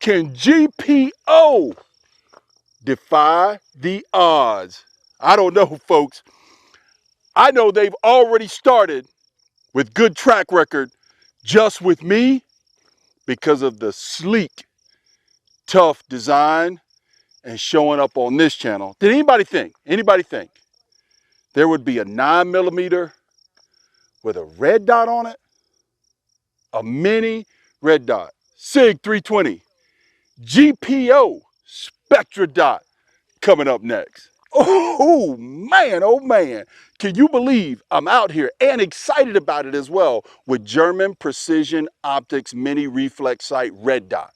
Can GPO defy the odds? I don't know, folks. I know they've already started with good track record just with me because of the sleek, tough design and showing up on this channel. Did anybody think there would be a 9mm with a red dot on it? A mini red dot. SIG 320. GPO Spectra dot coming up next. Oh man. Can you believe I'm out here and excited about it as well with German Precision Optics Mini Reflex Sight red dot.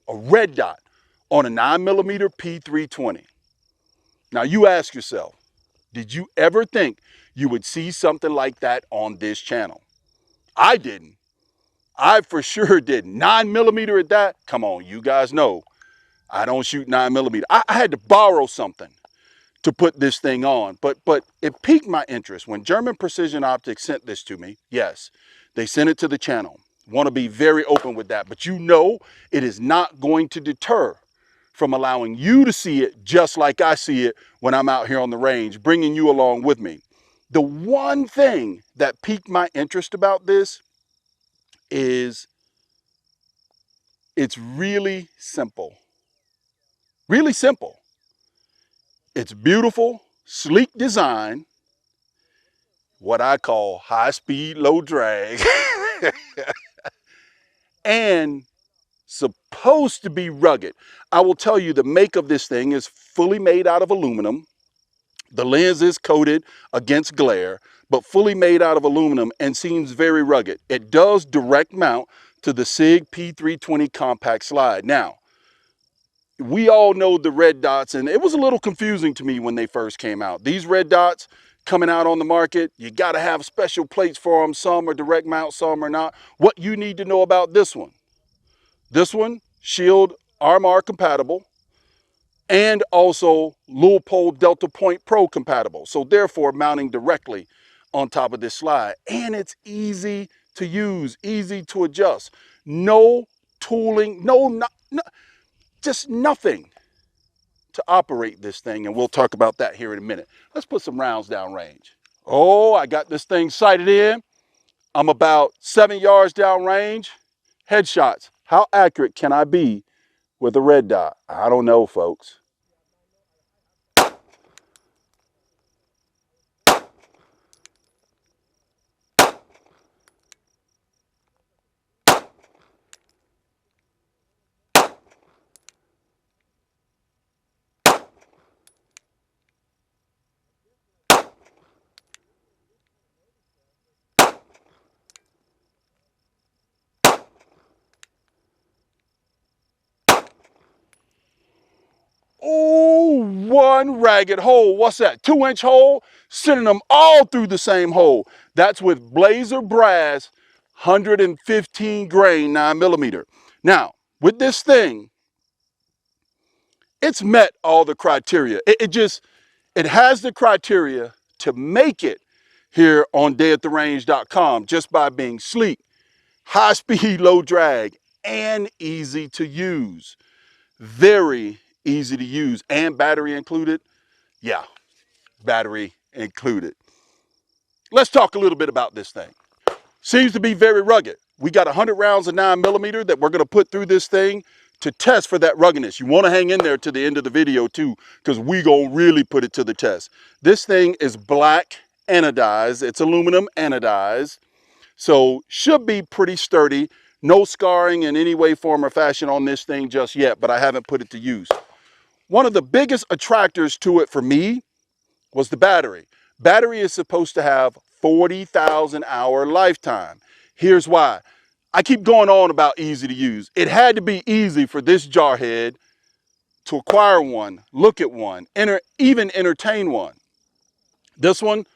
A red dot on a 9mm P320. Now you ask yourself, did you ever think you would see something like that on this channel? I didn't. I for sure didn't. 9mm at that? Come on, you guys know I don't shoot 9mm. I had to borrow something to put this thing on, but it piqued my interest when German Precision Optics sent this to me. Yes, they sent it to the channel. Want to be very open with that, but you know it is not going to deter from allowing you to see it just like I see it when I'm out here on the range, bringing you along with me. The one thing that piqued my interest about this is it's really simple. Really simple. It's beautiful, sleek design, what I call high speed, low drag, and supposed to be rugged. I will tell you the make of this thing is fully made out of aluminum. The lens is coated against glare, but fully made out of aluminum and seems very rugged. It does direct mount to the SIG P320 compact slide. Now, we all know the red dots, and it was a little confusing to me when they first came out. These red dots coming out on the market, you got to have special plates for them. Some are direct mount, some are not. What you need to know about this one, Shield RMR compatible, and also Leupold Delta Point Pro compatible. So therefore mounting directly on top of this slide. And it's easy to use, easy to adjust. No tooling, just nothing to operate this thing, and we'll talk about that here in a minute. Let's put some rounds down range. Oh, I got this thing sighted in. I'm about 7 yards down range. Headshots. How accurate can I be with a red dot? I don't know, folks. Oh, one ragged hole. What's that? 2-inch hole? Sending them all through the same hole. That's with Blazer Brass 115 grain 9mm. Now, with this thing, it's met all the criteria. It has the criteria to make it here on Dayattherange.com just by being sleek, high speed, low drag, and easy to use. Very easy to use, and battery included. Yeah, battery included. Let's talk a little bit about this thing. Seems to be very rugged. We got 100 rounds of 9mm that we're going to put through this thing to test for that ruggedness. You want to hang in there to the end of the video too, because we going to really put it to the test. This thing is black anodized. It's aluminum anodized. So should be pretty sturdy. No scarring in any way, form, or fashion on this thing just yet, but I haven't put it to use. One of the biggest attractors to it for me was the battery. Battery is supposed to have 40,000 hour lifetime. Here's why. I keep going on about easy to use. It had to be easy for this jarhead to acquire one, look at one, even entertain one. This one,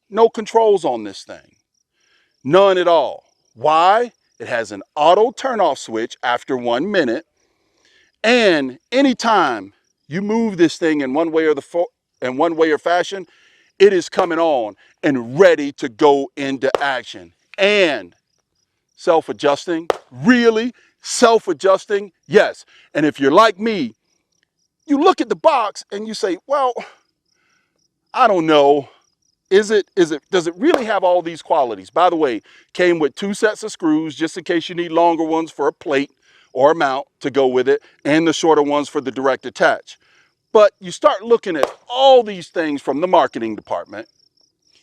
no controls on this thing. None at all. Why? It has an auto turn-off switch after 1 minute. And anytime you move this thing in one way or fashion, it is coming on and ready to go into action. And self-adjusting, really Self-adjusting, yes. And if you're like me, you look at the box and you say, well, I don't know. Does it really have all these qualities? By the way, came with 2 sets of screws, just in case you need longer ones for a plate or a mount to go with it, and the shorter ones for the direct attach. But you start looking at all these things from the marketing department.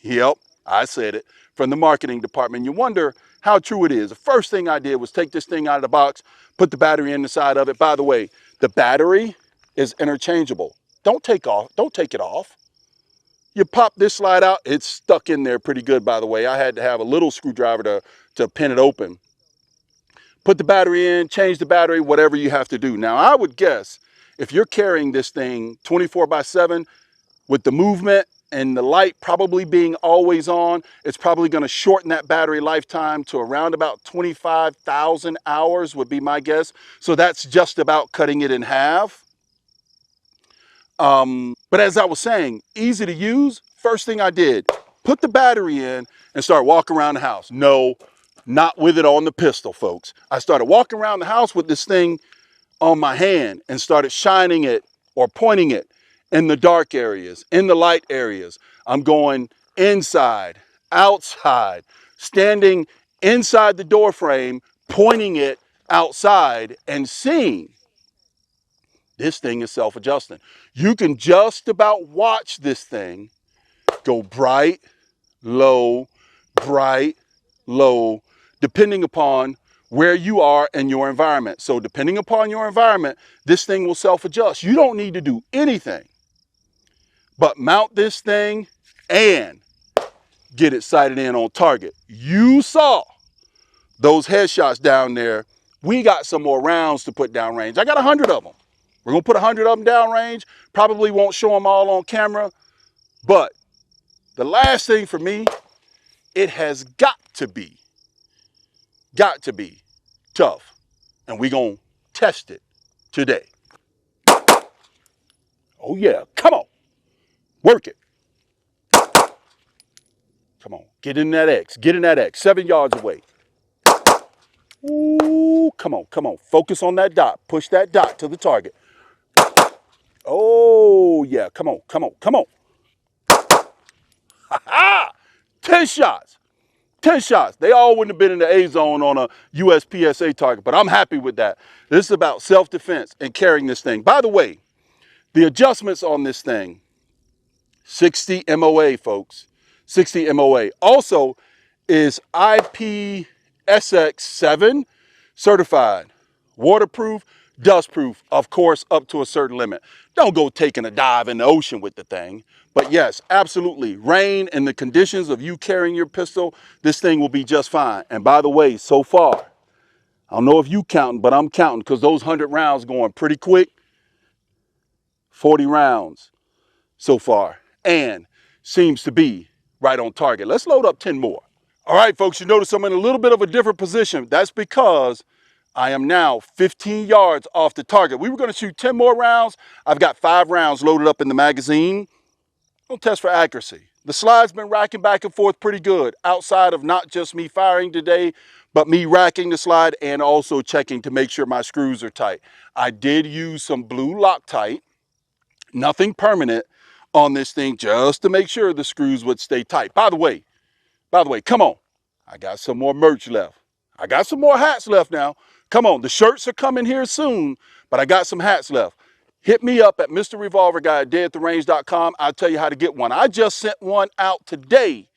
Yep, I said it, from the marketing department. You wonder how true it is. The first thing I did was take this thing out of the box, put the battery in the side of it. By the way, the battery is interchangeable. Don't take it off. You pop this slide out, it's stuck in there pretty good, by the way. I had to have a little screwdriver to pin it open. Put the battery in, change the battery, whatever you have to do. Now, I would guess if you're carrying this thing 24/7 with the movement and the light probably being always on, it's probably going to shorten that battery lifetime to around about 25,000 hours would be my guess. So that's just about cutting it in half. But as I was saying, easy to use. First thing I did, put the battery in and start walking around the house. No, not with it on the pistol, folks. I started walking around the house with this thing on my hand and started shining it or pointing it in the dark areas, in the light areas. I'm going inside, outside, standing inside the door frame, pointing it outside and seeing. This thing is self-adjusting. You can just about watch this thing go bright, low, depending upon where you are in your environment. So depending upon your environment, this thing will self-adjust. You don't need to do anything but mount this thing and get it sighted in on target. You saw those headshots down there. We got some more rounds to put down range. I got 100 of them. We're gonna put 100 of them down range. Probably won't show them all on camera, but the last thing for me, it has got to be tough. And we're gonna test it today. Oh yeah, come on, work it. Come on, get in that X, 7 yards away. Ooh, come on, focus on that dot, push that dot to the target. Oh yeah, come on. Ha-ha! 10 shots. 10 shots. They all wouldn't have been in the A zone on a USPSA target, but I'm happy with that. This is about self-defense and carrying this thing. By the way, the adjustments on this thing, 60 MOA, folks. 60 MOA. Also is IPSX7 certified. Waterproof, dustproof, of course, up to a certain limit. Don't go taking a dive in the ocean with the thing. But yes, absolutely. Rain and the conditions of you carrying your pistol, this thing will be just fine. And by the way, so far, I don't know if you counting, but I'm counting because those 100 rounds going pretty quick. 40 rounds so far. And seems to be right on target. Let's load up 10 more. All right, folks, you notice I'm in a little bit of a different position. That's because I am now 15 yards off the target. We were going to shoot 10 more rounds. I've got 5 rounds loaded up in the magazine. We'll test for accuracy. The slide's been racking back and forth pretty good, outside of not just me firing today, but me racking the slide and also checking to make sure my screws are tight. I did use some blue Loctite, nothing permanent on this thing, just to make sure the screws would stay tight. By the way, come on. I got some more merch left. I got some more hats left now. Come on, the shirts are coming here soon, but I got some hats left. Hit me up at Mr. Revolver Guy at Dayattherange.com. I'll tell you how to get one. I just sent one out today.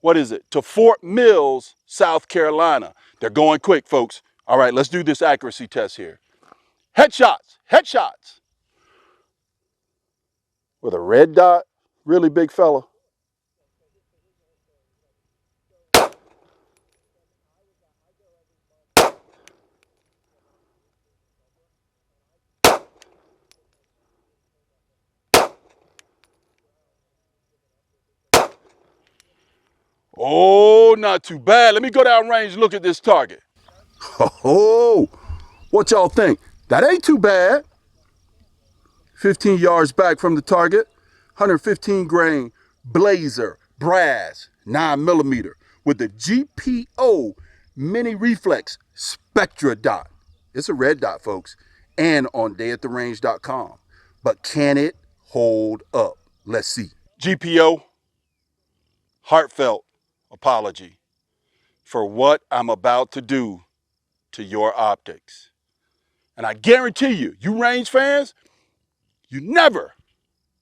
What is it? To Fort Mills, South Carolina. They're going quick, folks. All right, let's do this accuracy test here. Headshots. With a red dot, really big fella. Oh, not too bad. Let me go down range and look at this target. Oh, what y'all think? That ain't too bad. 15 yards back from the target. 115 grain Blazer brass 9mm with the GPO mini reflex Spectra dot. It's a red dot, folks, and on dayattherange.com. But can it hold up? Let's see. GPO, heartfelt apology for what I'm about to do to your optics. And I guarantee you, you range fans, you never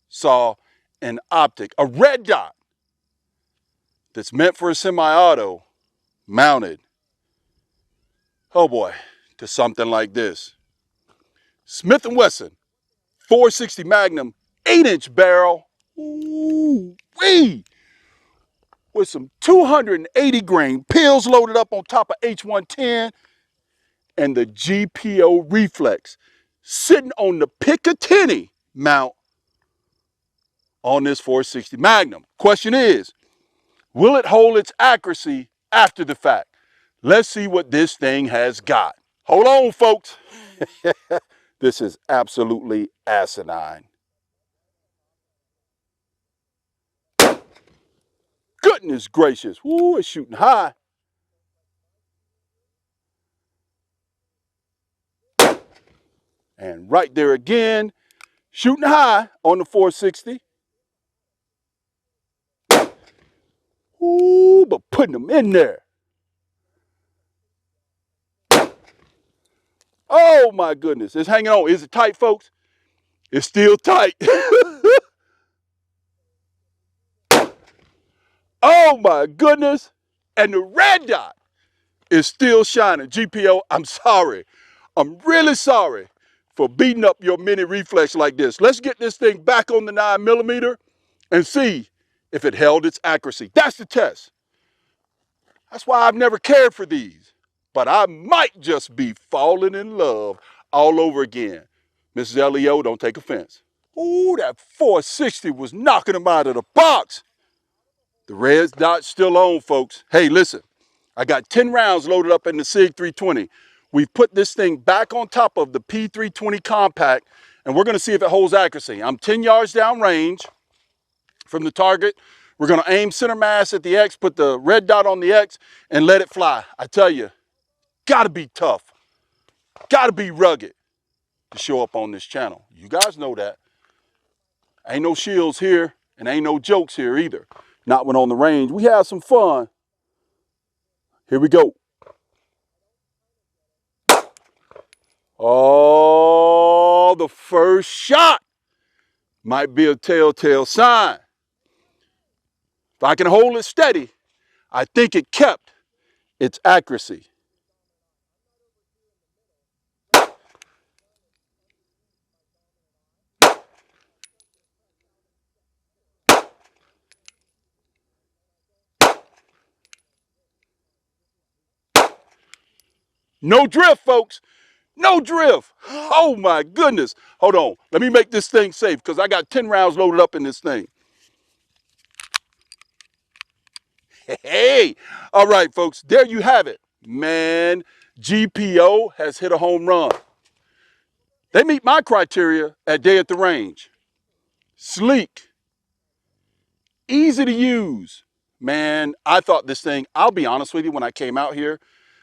saw an optic, a red dot that's meant for a semi-auto mounted, oh boy, to something like this. Smith & Wesson 460 Magnum 8-inch barrel, ooh-wee, with some 280 grain pills loaded up on top of H110 and the GPO Reflex sitting on the Picatinny mount on this 460 Magnum. Question is, will it hold its accuracy after the fact? Let's see what this thing has got. Hold on, folks. This is absolutely asinine. Goodness gracious. Woo, it's shooting high. And right there again, shooting high on the 460. Ooh, but putting them in there. Oh my goodness, it's hanging on. Is it tight, folks? It's still tight. Oh my goodness. And the red dot is still shining. GPO, I'm sorry. I'm really sorry for beating up your mini reflex like this. Let's get this thing back on the 9mm and see if it held its accuracy. That's the test. That's why I've never cared for these. But I might just be falling in love all over again. Mrs. LEO, don't take offense. Ooh, that 460 was knocking them out of the box. The red dot's still on, folks. Hey, listen, I got 10 rounds loaded up in the SIG 320. We've put this thing back on top of the P320 compact, and we're gonna see if it holds accuracy. I'm 10 yards down range from the target. We're gonna aim center mass at the X, put the red dot on the X, and let it fly. I tell you, gotta be tough, gotta be rugged to show up on this channel. You guys know that. Ain't no shields here, and ain't no jokes here either. Not when on the range. We have some fun. Here we go. Oh, the first shot might be a telltale sign. If I can hold it steady, I think it kept its accuracy. No drift, folks. No drift. Oh my goodness. Hold on. Let me make this thing safe because I got 10 rounds loaded up in this thing. Hey. All right, folks. There you have it. Man, GPO has hit a home run. They meet my criteria at Dayattherange. Sleek. Easy to use. Man, I thought this thing, I'll be honest with you, when I came out here,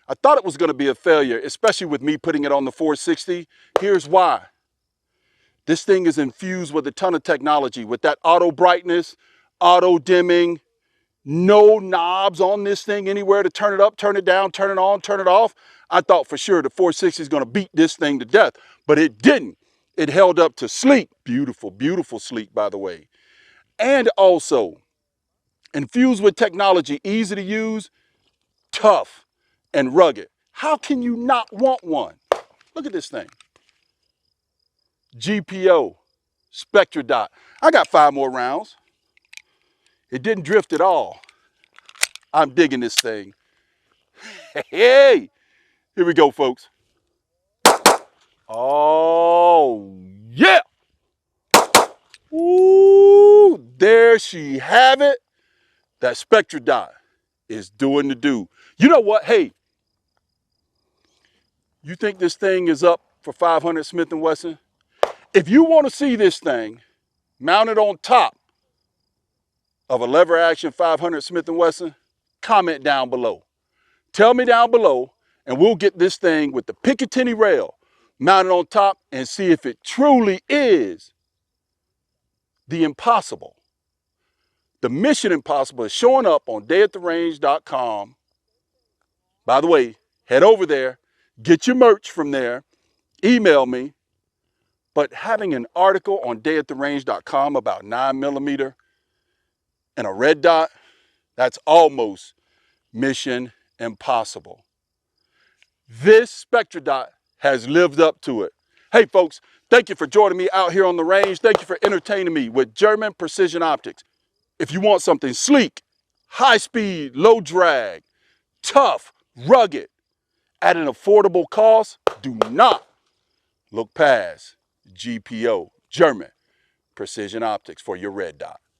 I thought it was going to be a failure, especially with me putting it on the 460. Here's why. This thing is infused with a ton of technology, with that auto brightness, auto dimming, no knobs on this thing anywhere to turn it up, turn it down, turn it on, turn it off. I thought for sure the 460 is going to beat this thing to death, but it didn't. It held up to sleek. Beautiful, beautiful sleek, by the way. And also infused with technology, easy to use, tough, and rugged. How can you not want one? Look at this thing. GPO, Spectra dot. I got 5 more rounds. It didn't drift at all. I'm digging this thing. Hey, here we go, folks. Oh, yeah. Ooh, there she have it. That Spectra dot is doing the do. You know what? Hey, you think this thing is up for 500 Smith & Wesson? If you want to see this thing mounted on top of a lever action 500 Smith & Wesson, comment down below. Tell me down below, and we'll get this thing with the Picatinny rail mounted on top and see if it truly is the impossible. The mission impossible is showing up on dayattherange.com. By the way, head over there, get your merch from there, email me. But having an article on dayattherange.com about 9mm and a red dot, that's almost mission impossible. This Spectra dot has lived up to it. Hey folks, thank you for joining me out here on the range. Thank you for entertaining me with German Precision Optics. If you want something sleek, high speed, low drag, tough, rugged, at an affordable cost, do not look past GPO, German Precision Optics, for your red dot.